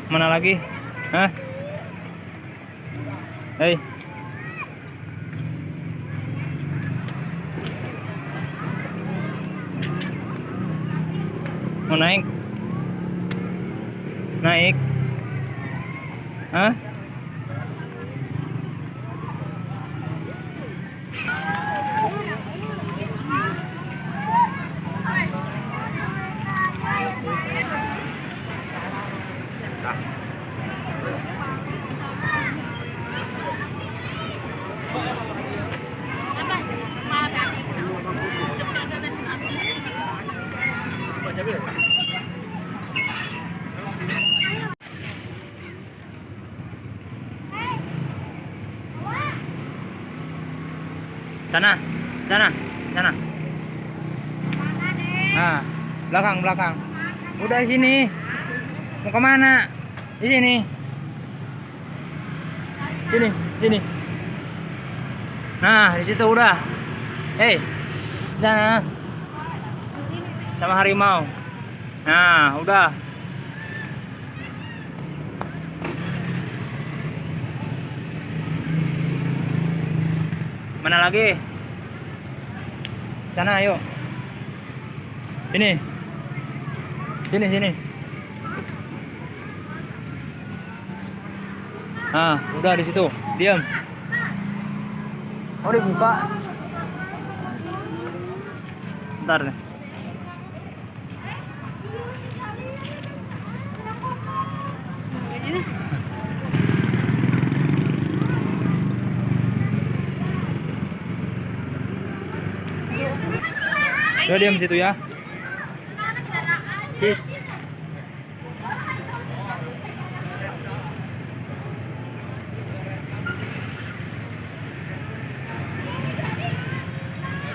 Mana lagi? Hah? Hei. Mau naik? Naik? Hah? Sana, sana, sana. Nah, belakang, belakang. Udah di sini. Mau kemana? Di sini. Sini, sini. Nah, di situ udah. Hei, di sana. Sama harimau. Nah, udah. Mana lagi? Sana, ayo. Sini. Sini, sini. Nah, udah di situ. Diam. Oh, dibuka. Bentar nih. Udah diam di situ ya. Cheese.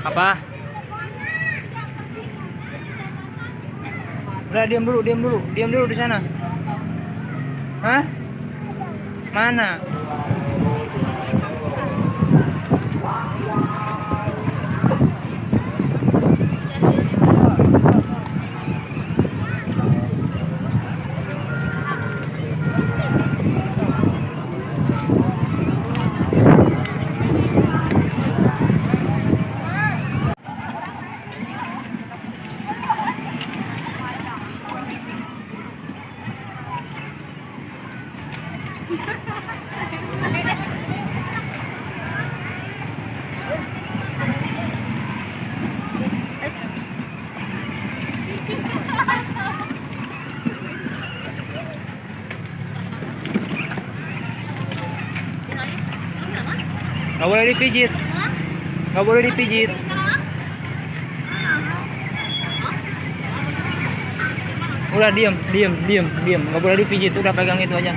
Apa? Udah diam dulu, diam dulu, diam dulu di sana. Hah? Mana? Nggak boleh dipijit. Nggak boleh dipijit. Udah diam, diam, diam, diam. Nggak boleh dipijit. Udah pegang itu aja.